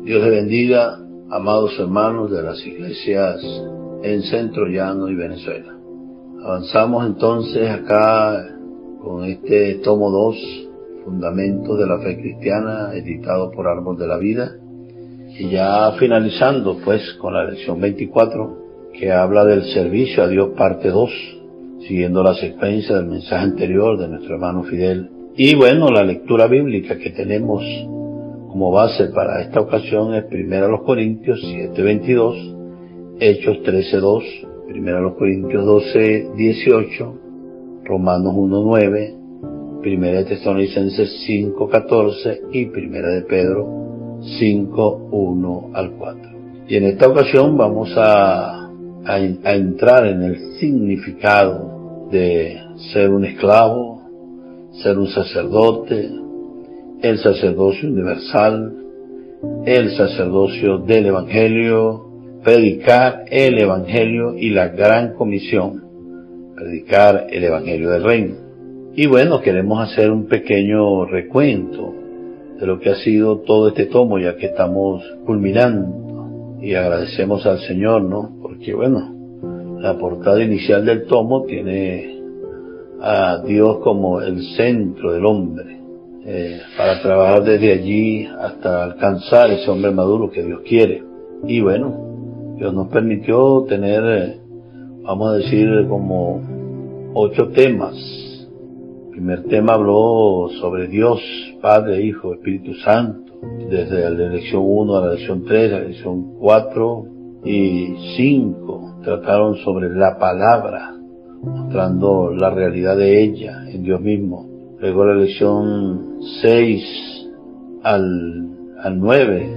Dios les bendiga, amados hermanos de las iglesias en Centro Llano y Venezuela. Avanzamos entonces acá con este tomo 2, Fundamentos de la Fe Cristiana, editado por Árbol de la Vida, y ya finalizando pues con la lección 24, que habla del servicio a Dios parte 2, siguiendo la secuencia del mensaje anterior de nuestro hermano Fidel. Y bueno, la lectura bíblica que tenemos como base para esta ocasión es 1 Corintios 7:22, Hechos 13:2, 1 Corintios 12:18, Romanos 1:9, 1 Tesalonicenses 5:14 y 1 Pedro 5:1 al 4. Y en esta ocasión vamos a entrar en el significado de ser un esclavo, ser un sacerdote, el sacerdocio universal, el sacerdocio del Evangelio, predicar el Evangelio y la gran comisión, predicar el Evangelio del Reino. Y bueno, queremos hacer un pequeño recuento de lo que ha sido todo este tomo, ya que estamos culminando, y agradecemos al Señor, ¿no? Porque bueno, la portada inicial del tomo tiene a Dios como el centro del hombre, para trabajar desde allí hasta alcanzar ese hombre maduro que Dios quiere. Y bueno, Dios nos permitió tener, vamos a decir, como 8 temas. El primer tema habló sobre Dios, Padre, Hijo, Espíritu Santo, desde la lección 1 a la lección 3, la lección 4 y 5, trataron sobre la palabra, mostrando la realidad de ella en Dios mismo. Luego la lección 6 al 9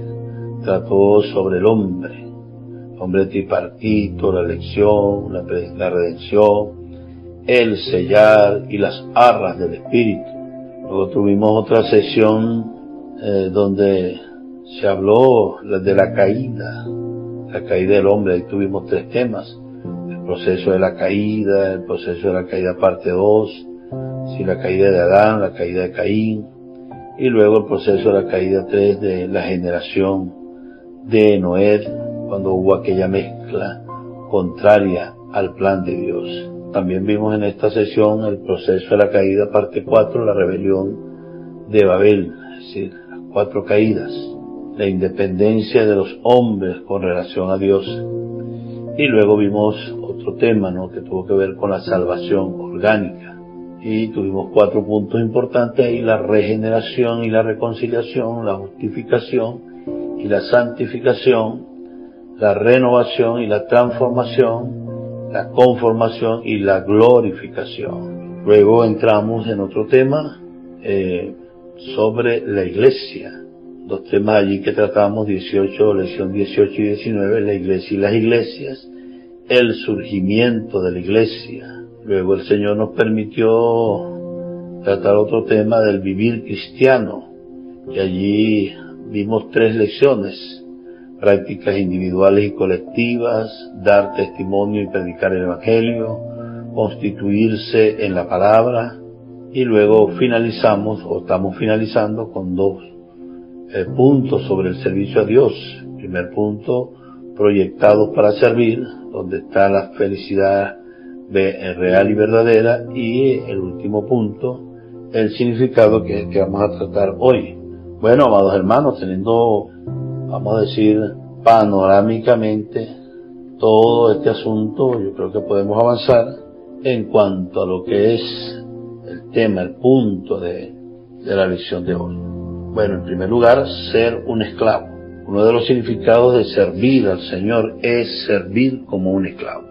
trató sobre el hombre tripartito, la elección, la redención, el sellar y las arras del Espíritu. Luego tuvimos otra sesión donde se habló de la caída del hombre. Ahí tuvimos 3 temas: el proceso de la caída, el proceso de la caída parte 2, si la caída de Adán, la caída de Caín, y luego el proceso de la caída 3 de la generación de Noé, cuando hubo aquella mezcla contraria al plan de Dios. También vimos en esta sesión el proceso de la caída parte 4, la rebelión de Babel, es decir, las 4 caídas, la independencia de los hombres con relación a Dios. Y luego vimos otro tema, ¿no?, que tuvo que ver con la salvación orgánica. Y tuvimos 4 puntos importantes ahí: la regeneración y la reconciliación, la justificación y la santificación, la renovación y la transformación, la conformación y la glorificación. Luego entramos en otro tema sobre la iglesia. 2 temas allí que tratamos, lección 18 y 19, la iglesia y las iglesias, el surgimiento de la iglesia. Luego el Señor nos permitió tratar otro tema del vivir cristiano, y allí vimos 3 lecciones: prácticas individuales y colectivas, dar testimonio y predicar el Evangelio, constituirse en la palabra. Y luego estamos finalizando con 2 puntos sobre el servicio a Dios. Primer punto, proyectados para servir, donde está la felicidad real y verdadera. Y el último punto, el significado que vamos a tratar hoy. Bueno, amados hermanos, teniendo, vamos a decir, panorámicamente todo este asunto, yo creo que podemos avanzar en cuanto a lo que es el tema, el punto de la lección de hoy. Bueno, en primer lugar, ser un esclavo. Uno de los significados de servir al Señor es servir como un esclavo.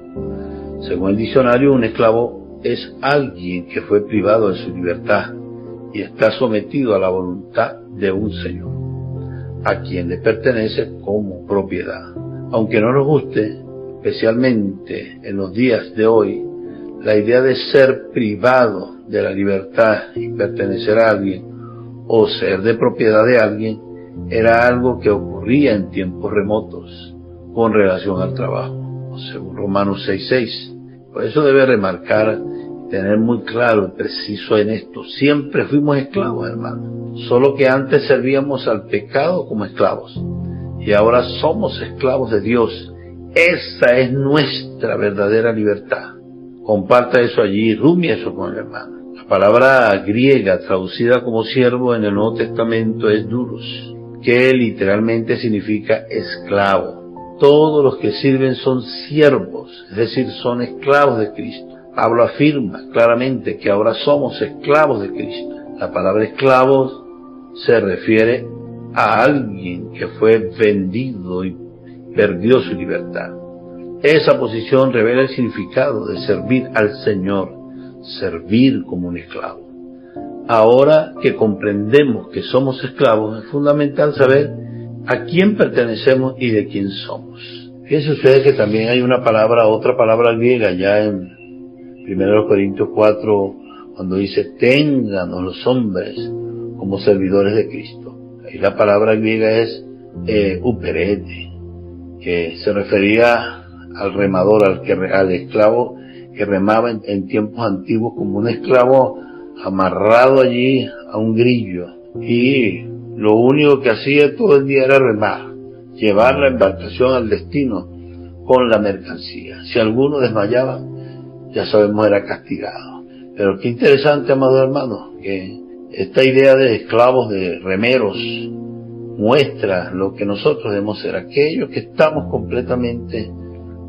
Según el diccionario, un esclavo es alguien que fue privado de su libertad y está sometido a la voluntad de un señor, a quien le pertenece como propiedad. Aunque no nos guste, especialmente en los días de hoy, la idea de ser privado de la libertad y pertenecer a alguien o ser de propiedad de alguien era algo que ocurría en tiempos remotos con relación al trabajo, según Romanos 6:6. Por eso debe remarcar, tener muy claro y preciso en esto: siempre fuimos esclavos, hermano, solo que antes servíamos al pecado como esclavos y ahora somos esclavos de Dios. Esa es nuestra verdadera libertad. Comparta eso allí, rumie eso con el hermano. La palabra griega traducida como siervo en el Nuevo Testamento es doulos, que literalmente significa esclavo. Todos los que sirven son siervos, es decir, son esclavos de Cristo. Pablo afirma claramente que ahora somos esclavos de Cristo. La palabra esclavos se refiere a alguien que fue vendido y perdió su libertad. Esa posición revela el significado de servir al Señor, servir como un esclavo. Ahora que comprendemos que somos esclavos, es fundamental saber a quién pertenecemos y de quién somos. Fíjense ustedes que también hay otra palabra griega ya en 1 Corintios 4, cuando dice, ténganos los hombres como servidores de Cristo. Ahí la palabra griega es uperete, que se refería al remador, al esclavo que remaba en tiempos antiguos como un esclavo amarrado allí a un grillo, y lo único que hacía todo el día era remar, llevar la embarcación al destino con la mercancía. Si alguno desmayaba, ya sabemos, era castigado. Pero qué interesante, amado hermano, que esta idea de esclavos, de remeros, muestra lo que nosotros debemos ser, aquellos que estamos completamente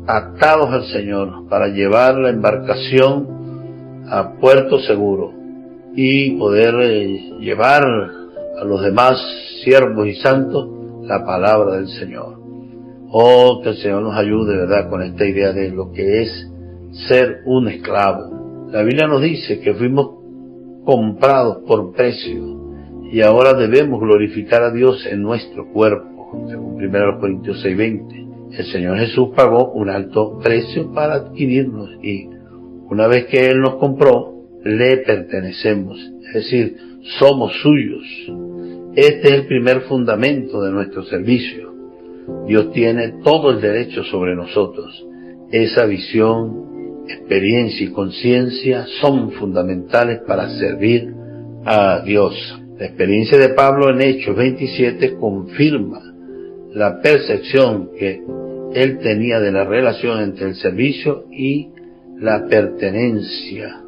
atados al Señor para llevar la embarcación a puerto seguro y poder llevar a los demás siervos y santos la palabra del Señor. Oh, que el Señor nos ayude, ¿verdad?, con esta idea de lo que es ser un esclavo. La Biblia nos dice que fuimos comprados por precio y ahora debemos glorificar a Dios en nuestro cuerpo, según 1 Corintios 6:20. El Señor Jesús pagó un alto precio para adquirirnos y una vez que Él nos compró, le pertenecemos, es decir, somos suyos. Este es el primer fundamento de nuestro servicio. Dios tiene todo el derecho sobre nosotros. Esa visión, experiencia y conciencia son fundamentales para servir a Dios. La experiencia de Pablo en Hechos 27 confirma la percepción que él tenía de la relación entre el servicio y la pertenencia,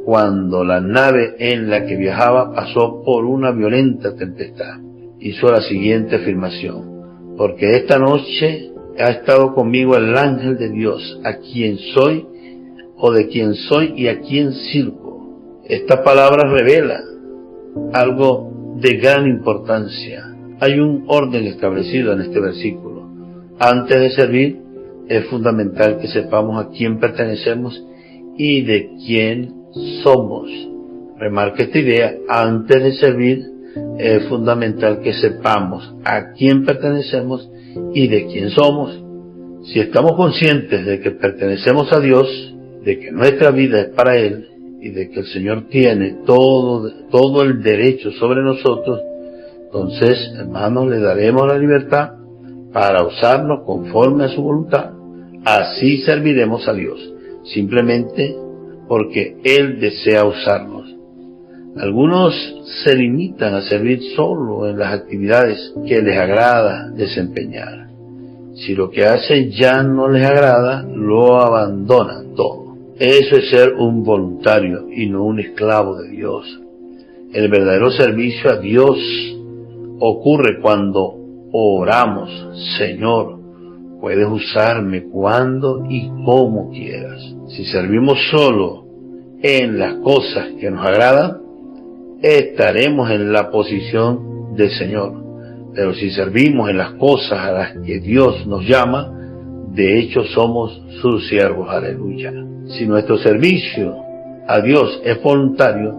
cuando la nave en la que viajaba pasó por una violenta tempestad. Hizo la siguiente afirmación: porque esta noche ha estado conmigo el ángel de Dios, a quien soy, o de quien soy y a quien sirvo. Esta palabra revela algo de gran importancia. Hay un orden establecido en este versículo. Antes de servir, es fundamental que sepamos a quién pertenecemos y de quién somos. Remarque esta idea: antes de servir, es fundamental que sepamos a quién pertenecemos y de quién somos. Si estamos conscientes de que pertenecemos a Dios, de que nuestra vida es para Él y de que el Señor tiene todo el derecho sobre nosotros, entonces, hermanos, le daremos la libertad para usarnos conforme a su voluntad. Así serviremos a Dios, simplemente porque Él desea usarnos. Algunos se limitan a servir solo en las actividades que les agrada desempeñar. Si lo que hacen ya no les agrada, lo abandonan todo. Eso es ser un voluntario y no un esclavo de Dios. El verdadero servicio a Dios ocurre cuando oramos: Señor, puedes usarme cuando y como quieras. Si servimos solo en las cosas que nos agradan, estaremos en la posición del Señor. Pero si servimos en las cosas a las que Dios nos llama, de hecho somos sus siervos. Aleluya. Si nuestro servicio a Dios es voluntario,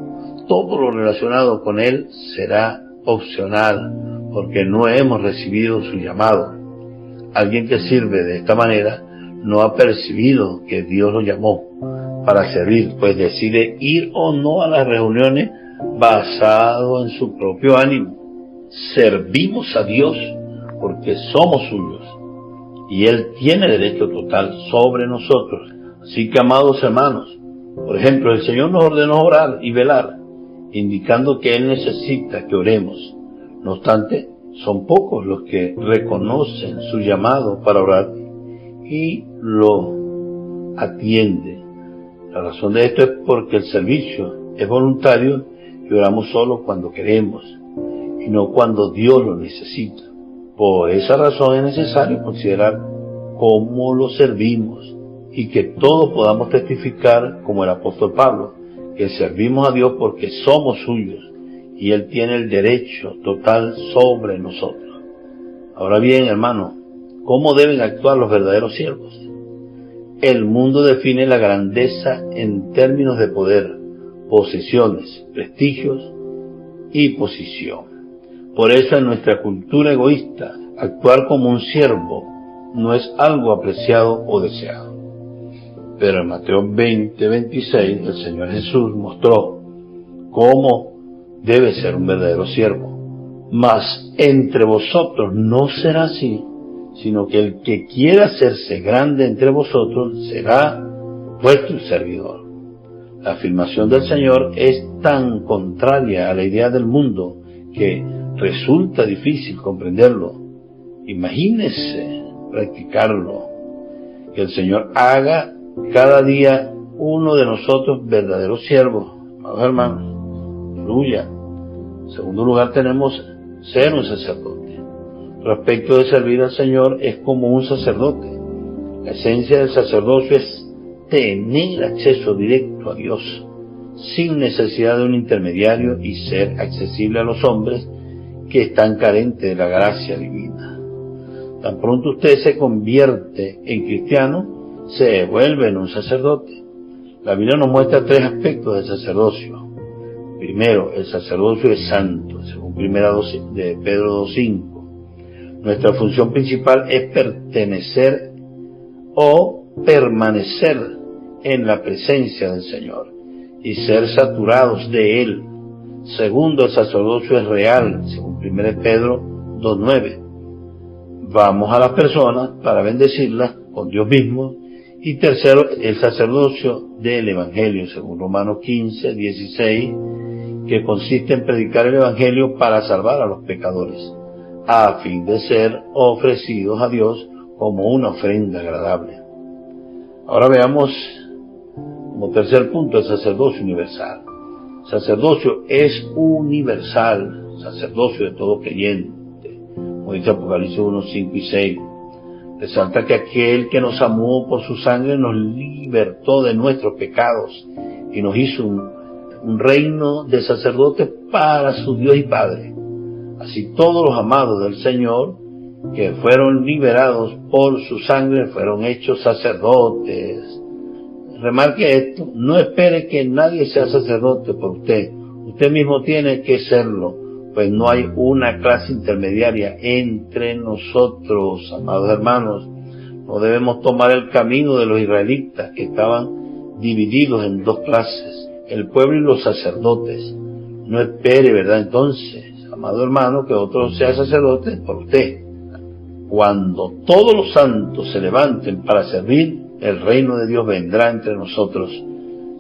todo lo relacionado con Él será opcional, porque no hemos recibido su llamado. Alguien que sirve de esta manera no ha percibido que Dios lo llamó para servir, pues decide ir o no a las reuniones basado en su propio ánimo. Servimos a Dios porque somos suyos y Él tiene derecho total sobre nosotros. Así que, amados hermanos, por ejemplo, el Señor nos ordenó orar y velar, indicando que Él necesita que oremos. No obstante, Son pocos los que reconocen su llamado para orar y lo atienden. La razón de esto es porque el servicio es voluntario y oramos solo cuando queremos y no cuando Dios lo necesita. Por esa razón es necesario considerar cómo lo servimos y que todos podamos testificar, como el apóstol Pablo, que servimos a Dios porque somos suyos y Él tiene el derecho total sobre nosotros. Ahora bien, hermanos, ¿cómo deben actuar los verdaderos siervos? El mundo define la grandeza en términos de poder, posesiones, prestigios y posición. Por eso en nuestra cultura egoísta, actuar como un siervo no es algo apreciado o deseado. Pero en Mateo 20:26 el Señor Jesús mostró cómo debe ser un verdadero siervo. Mas entre vosotros no será así, sino que el que quiera hacerse grande entre vosotros será vuestro servidor. La afirmación del Señor es tan contraria a la idea del mundo que resulta difícil comprenderlo. Imagínese practicarlo. Que el Señor haga cada día uno de nosotros verdaderos siervos, amados hermanos. Aleluya. En segundo lugar tenemos ser un sacerdote. Respecto de servir al Señor es como un sacerdote. La esencia del sacerdocio es tener acceso directo a Dios, sin necesidad de un intermediario y ser accesible a los hombres que están carentes de la gracia divina. Tan pronto usted se convierte en cristiano, se vuelve en un sacerdote. La Biblia nos muestra tres aspectos del sacerdocio. Primero, el sacerdocio es santo, según primera de Pedro 2:5. Nuestra función principal es pertenecer o permanecer en la presencia del Señor y ser saturados de Él. Segundo, el sacerdocio es real, según 1 Pedro 2:9. Vamos a las personas para bendecirlas con Dios mismo. Y tercero, el sacerdocio del Evangelio, según Romanos 15:16, que consiste en predicar el Evangelio para salvar a los pecadores, a fin de ser ofrecidos a Dios como una ofrenda agradable. Ahora veamos como tercer punto el sacerdocio universal. Sacerdocio es universal, sacerdocio de todo creyente, como dice Apocalipsis 1:5 y 6. Resalta que aquel que nos amó por su sangre nos libertó de nuestros pecados y nos hizo un reino de sacerdotes para su Dios y Padre. Así todos los amados del Señor que fueron liberados por su sangre fueron hechos sacerdotes. Remarque esto, no espere que nadie sea sacerdote por usted. Usted mismo tiene que serlo, pues no hay una clase intermediaria entre nosotros, amados hermanos. No debemos tomar el camino de los israelitas, que estaban divididos en dos clases, el pueblo y los sacerdotes. No espere, ¿verdad? Entonces, amado hermano, que otro sea sacerdote por usted. Cuando todos los santos se levanten para servir, el reino de Dios vendrá entre nosotros.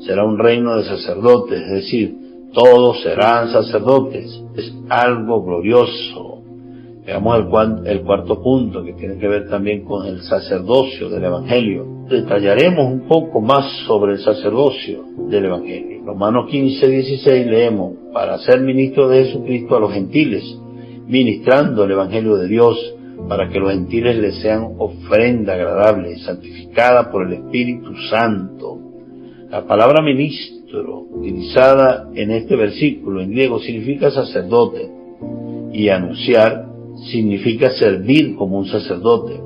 Será un reino de sacerdotes, es decir, todos serán sacerdotes. Es algo glorioso. Veamos el cuarto punto, que tiene que ver también con el sacerdocio del Evangelio. Detallaremos un poco más sobre el sacerdocio del Evangelio. Romanos 15:16 leemos, para ser ministro de Jesucristo a los gentiles, ministrando el Evangelio de Dios, para que los gentiles les sean ofrenda agradable, santificada por el Espíritu Santo. La palabra ministro, utilizada en este versículo en griego, significa sacerdote, y anunciar significa servir como un sacerdote.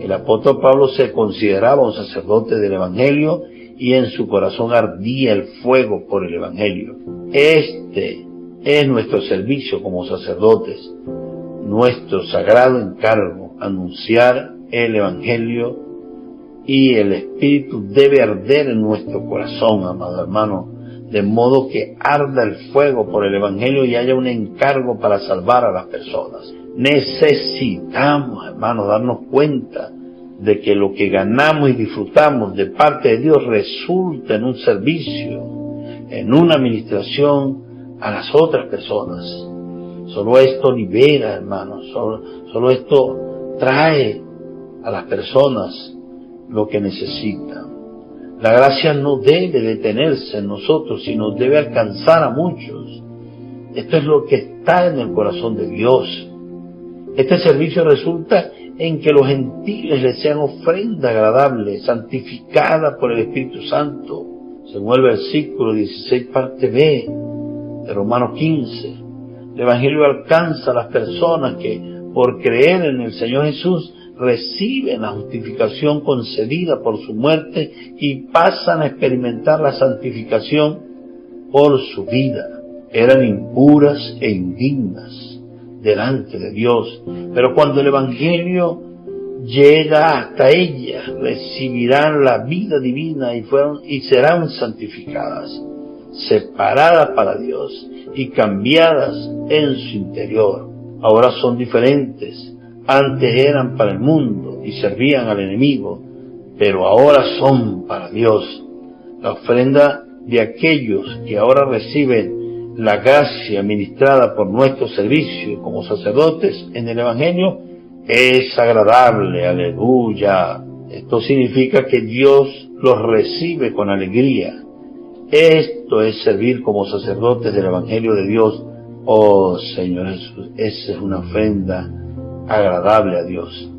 El apóstol Pablo se consideraba un sacerdote del Evangelio y en su corazón ardía el fuego por el Evangelio. Este es nuestro servicio como sacerdotes, nuestro sagrado encargo, anunciar el Evangelio, y el Espíritu debe arder en nuestro corazón, amado hermano, de modo que arda el fuego por el Evangelio y haya un encargo para salvar a las personas. Necesitamos, hermanos, darnos cuenta de que lo que ganamos y disfrutamos de parte de Dios resulta en un servicio, en una administración a las otras personas. Solo esto libera, hermanos. Solo esto trae a las personas lo que necesitan. La gracia no debe detenerse en nosotros, sino debe alcanzar a muchos. Esto es lo que está en el corazón de Dios. Este servicio resulta en que los gentiles les sean ofrenda agradable, santificada por el Espíritu Santo, según el versículo 16, parte B de Romanos 15. El Evangelio alcanza a las personas que, por creer en el Señor Jesús, reciben la justificación concedida por su muerte y pasan a experimentar la santificación por su vida. Eran impuras e indignas delante de Dios, pero cuando el Evangelio llega hasta ellas, recibirán la vida divina y serán santificadas, separadas para Dios y cambiadas en su interior. Ahora son diferentes. Antes eran para el mundo y servían al enemigo, pero ahora son para Dios. La ofrenda de aquellos que ahora reciben la gracia ministrada por nuestro servicio como sacerdotes en el Evangelio es agradable, aleluya. Esto significa que Dios los recibe con alegría. Esto es servir como sacerdotes del Evangelio de Dios. Oh Señor Jesús, esa es una ofrenda agradable a Dios.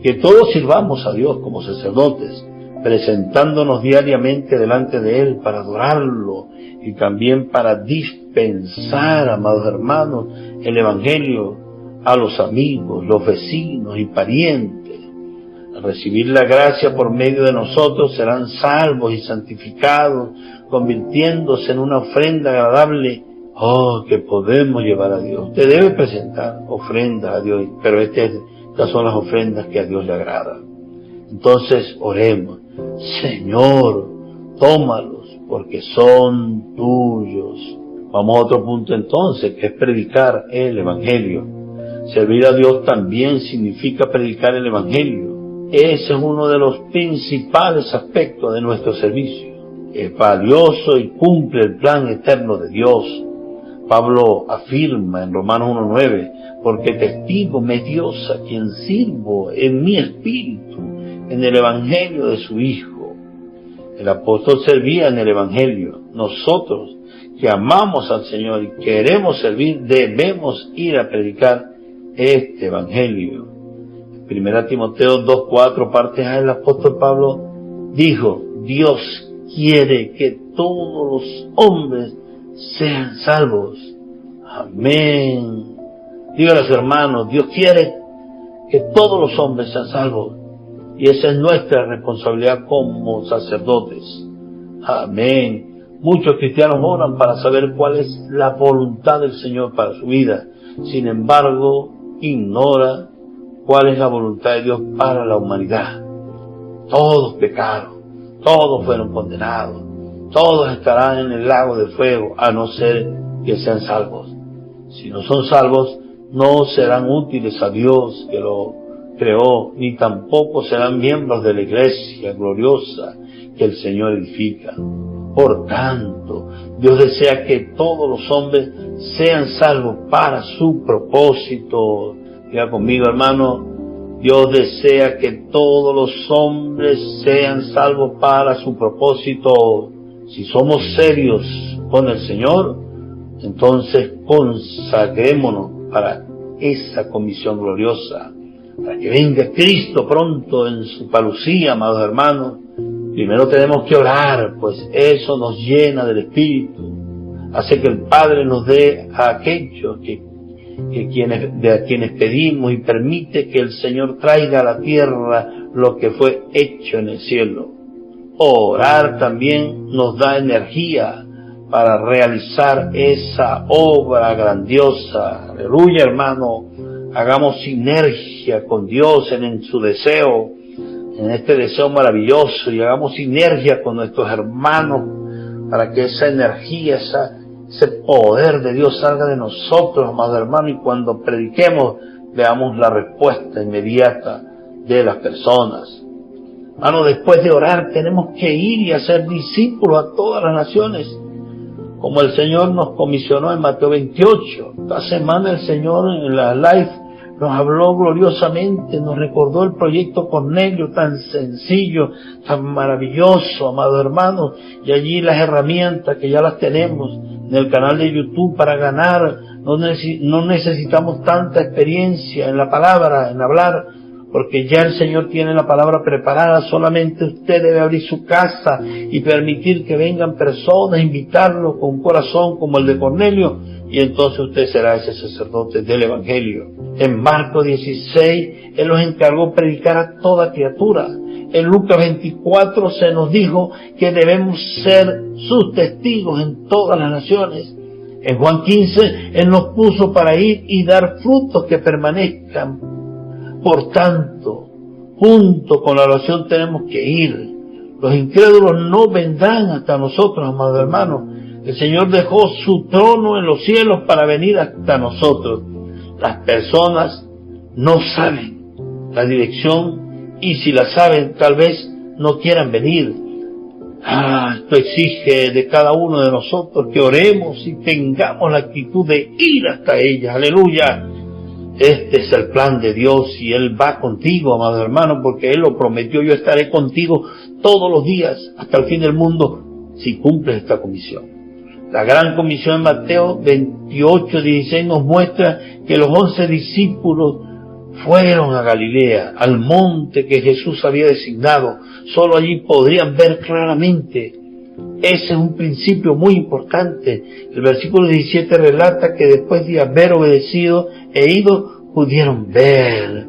Que todos sirvamos a Dios como sacerdotes, presentándonos diariamente delante de Él para adorarlo y también para dispensar, amados hermanos, el Evangelio a los amigos, los vecinos y parientes. Al recibir la gracia por medio de nosotros serán salvos y santificados, convirtiéndose en una ofrenda agradable, que podemos llevar a Dios. Usted debe presentar ofrendas a Dios, pero estas son las ofrendas que a Dios le agradan. Entonces oremos: Señor, tómalos, porque son tuyos. Vamos a otro punto entonces, que es predicar el Evangelio. Servir a Dios también significa predicar el Evangelio. Ese es uno de los principales aspectos de nuestro servicio. Es valioso y cumple el plan eterno de Dios. Pablo afirma en Romanos 1:9, porque testigo me es Dios a quien sirvo en mi espíritu, en el Evangelio de su Hijo. El apóstol servía en el Evangelio. Nosotros, que amamos al Señor y queremos servir, debemos ir a predicar este Evangelio. En 1 Timoteo 2:4, parte A, el apóstol Pablo dijo: Dios quiere que todos los hombres sean salvos. Amén. Dígale a sus hermanos: Dios quiere que todos los hombres sean salvos. Y esa es nuestra responsabilidad como sacerdotes. Amén. Muchos cristianos oran para saber cuál es la voluntad del Señor para su vida. Sin embargo, ignora cuál es la voluntad de Dios para la humanidad. Todos pecaron, todos fueron condenados, todos estarán en el lago de fuego, a no ser que sean salvos. Si no son salvos, no serán útiles a Dios que lo creó, ni tampoco serán miembros de la iglesia gloriosa que el Señor edifica. Por tanto, Dios desea que todos los hombres sean salvos para su propósito. Diga conmigo, hermano: Dios desea que todos los hombres sean salvos para su propósito. Si somos serios con el Señor, entonces consagrémonos para esa comisión gloriosa, para que venga Cristo pronto en su parucía, amados hermanos. Primero tenemos que orar, pues eso nos llena del Espíritu, hace que el Padre nos dé a aquellos a quienes pedimos, y permite que el Señor traiga a la tierra lo que fue hecho en el cielo. Orar también nos da energía para realizar esa obra grandiosa. Aleluya, hermano. Hagamos sinergia con Dios en su deseo, en este deseo maravilloso, y hagamos sinergia con nuestros hermanos para que esa energía, ese poder de Dios salga de nosotros, amados hermanos, y cuando prediquemos veamos la respuesta inmediata de las personas. Hermano, después de orar tenemos que ir y hacer discípulos a todas las naciones, como el Señor nos comisionó en Mateo 28. Esta semana el Señor en la live nos habló gloriosamente, nos recordó el proyecto Cornelio, tan sencillo, tan maravilloso, amado hermano, y allí las herramientas que ya las tenemos en el canal de YouTube para ganar. No necesitamos tanta experiencia en la palabra, en hablar, porque ya el Señor tiene la palabra preparada. Solamente usted debe abrir su casa y permitir que vengan personas, invitarlos con un corazón como el de Cornelio, y entonces usted será ese sacerdote del Evangelio. En Marcos 16, Él nos encargó predicar a toda criatura. En Lucas 24 se nos dijo que debemos ser sus testigos en todas las naciones. En Juan 15, Él nos puso para ir y dar frutos que permanezcan. Por tanto, junto con la oración tenemos que ir. Los incrédulos no vendrán hasta nosotros, amados hermanos. El Señor dejó su trono en los cielos para venir hasta nosotros. Las personas no saben la dirección, y si la saben, tal vez no quieran venir. Esto exige de cada uno de nosotros que oremos y tengamos la actitud de ir hasta ella. Aleluya. Este es el plan de Dios y Él va contigo, amado hermano, porque Él lo prometió. Yo estaré contigo todos los días hasta el fin del mundo si cumples esta comisión. La gran comisión en Mateo 28:16 nos muestra que los 11 discípulos fueron a Galilea, al monte que Jesús había designado. Solo allí podrían ver claramente. Ese es un principio muy importante. El versículo 17 relata que después de haber obedecido e ido, pudieron ver.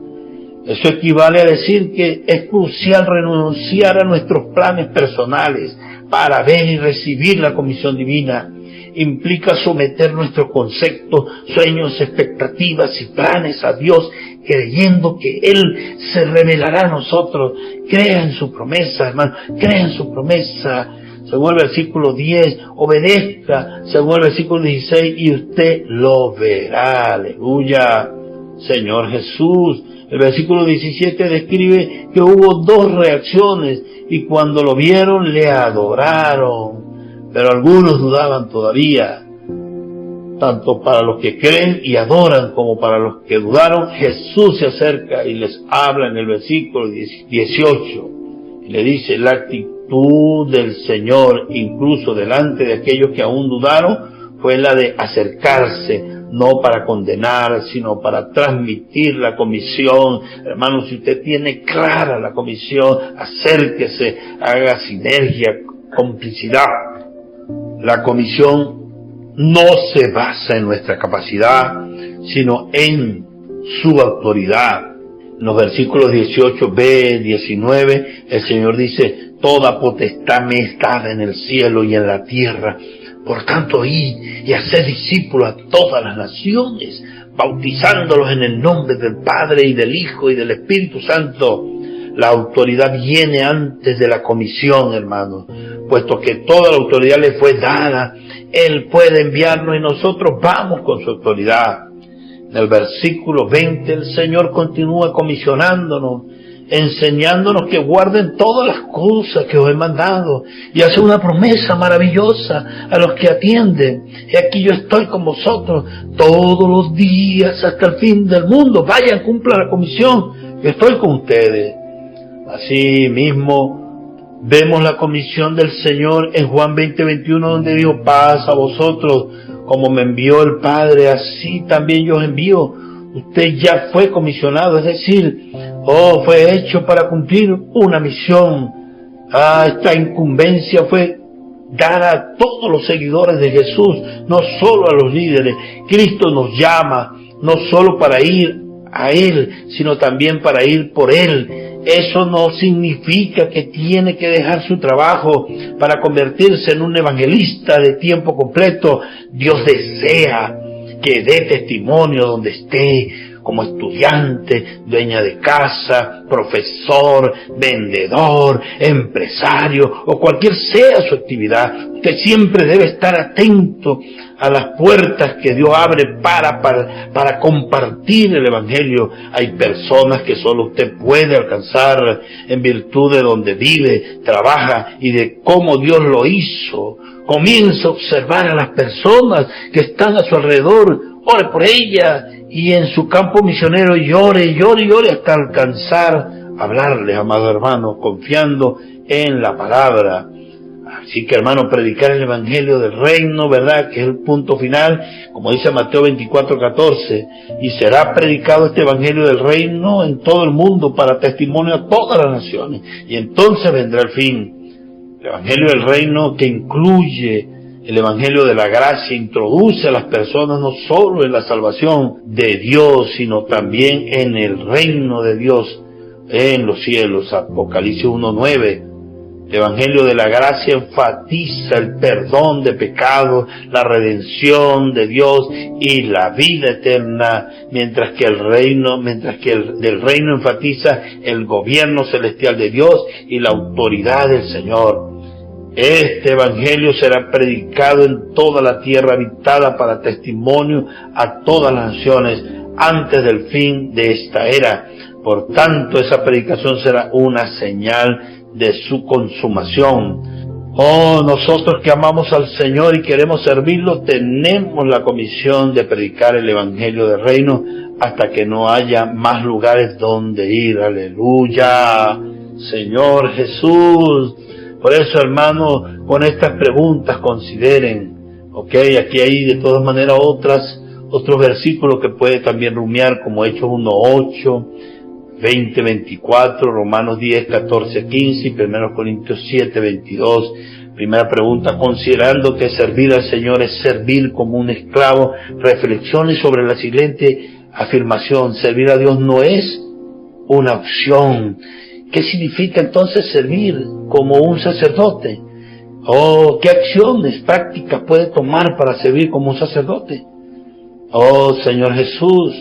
Eso equivale a decir que es crucial renunciar a nuestros planes personales para ver y recibir la comisión divina. Implica someter nuestros conceptos, sueños, expectativas y planes a Dios, creyendo que Él se revelará a nosotros. Crea en su promesa, hermano, crea en su promesa. Según el versículo 10, obedezca, según el versículo 16, y usted lo verá. Aleluya, Señor Jesús. El versículo 17 describe que hubo dos reacciones, y cuando lo vieron le adoraron. Pero algunos dudaban todavía. Tanto para los que creen y adoran como para los que dudaron, Jesús se acerca y les habla en el versículo 18. Y le dice, la actitud del Señor, incluso delante de aquellos que aún dudaron, fue la de acercarse, no para condenar, sino para transmitir la comisión. Hermanos, si usted tiene clara la comisión, acérquese, haga sinergia, complicidad. La comisión no se basa en nuestra capacidad, sino en su autoridad. En los versículos 18b, 19, el Señor dice, toda potestad me es dada en el cielo y en la tierra. Por tanto, id y haced discípulos a todas las naciones, bautizándolos en el nombre del Padre y del Hijo y del Espíritu Santo. La autoridad viene antes de la comisión, hermanos, puesto que toda la autoridad le fue dada. Él puede enviarnos y nosotros vamos con su autoridad. En el versículo 20 el Señor continúa comisionándonos, enseñándonos que guarden todas las cosas que os he mandado, y hace una promesa maravillosa a los que atienden. Y aquí yo estoy con vosotros todos los días hasta el fin del mundo. Vayan, cumplan la comisión, yo estoy con ustedes. Así mismo vemos la comisión del Señor en Juan 20:21, donde dijo, paz a vosotros, como me envió el Padre, así también yo os envío. Usted ya fue comisionado, es decir, fue hecho para cumplir una misión. Esta incumbencia fue dada a todos los seguidores de Jesús, no solo a los líderes. Cristo nos llama, no solo para ir a Él, sino también para ir por Él. Eso no significa que tiene que dejar su trabajo para convertirse en un evangelista de tiempo completo. Dios desea que dé testimonio donde esté. como estudiante, dueña de casa, profesor, vendedor, empresario o cualquier sea su actividad. Usted siempre debe estar atento a las puertas que Dios abre para compartir el Evangelio. Hay personas que solo usted puede alcanzar en virtud de donde vive, trabaja y de cómo Dios lo hizo. Comienza a observar a las personas que están a su alrededor, ore por ellas, y en su campo misionero llore hasta alcanzar a hablarles, amado hermano, confiando en la palabra. Así que, hermano, predicar el Evangelio del Reino, ¿verdad?, que es el punto final, como dice Mateo 24:14, y será predicado este Evangelio del Reino en todo el mundo para testimonio a todas las naciones, y entonces vendrá el fin. El Evangelio del Reino, que incluye el Evangelio de la gracia, introduce a las personas no solo en la salvación de Dios, sino también en el reino de Dios en los cielos. Apocalipsis 1:9. El Evangelio de la gracia enfatiza el perdón de pecados, la redención de Dios y la vida eterna, mientras que el del reino enfatiza el gobierno celestial de Dios y la autoridad del Señor. Este Evangelio será predicado en toda la tierra habitada para testimonio a todas las naciones antes del fin de esta era. Por tanto, esa predicación será una señal de su consumación. Oh, nosotros que amamos al Señor y queremos servirlo, tenemos la comisión de predicar el Evangelio del Reino hasta que no haya más lugares donde ir. Aleluya, Señor Jesús. Por eso, hermano, con estas preguntas consideren, aquí hay de todas maneras otros versículos que puede también rumiar, como Hechos 1:8, 20:24, Romanos 10:14-15 y 1 Corintios 7:22. Primera pregunta: considerando que servir al Señor es servir como un esclavo, reflexione sobre la siguiente afirmación: servir a Dios no es una opción. ¿Qué significa entonces servir como un sacerdote? ¿Qué acciones prácticas puede tomar para servir como un sacerdote? Oh, Señor Jesús,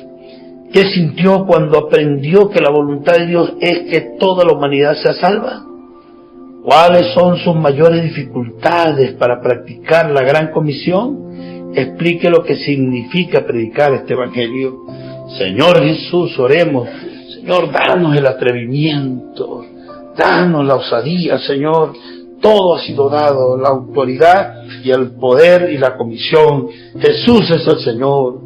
¿qué sintió cuando aprendió que la voluntad de Dios es que toda la humanidad sea salva? ¿Cuáles son sus mayores dificultades para practicar la gran comisión? Explique lo que significa predicar este Evangelio. Señor Jesús, oremos. Señor, danos el atrevimiento, danos la osadía, Señor. Todo ha sido dado, la autoridad y el poder y la comisión. Jesús es el Señor.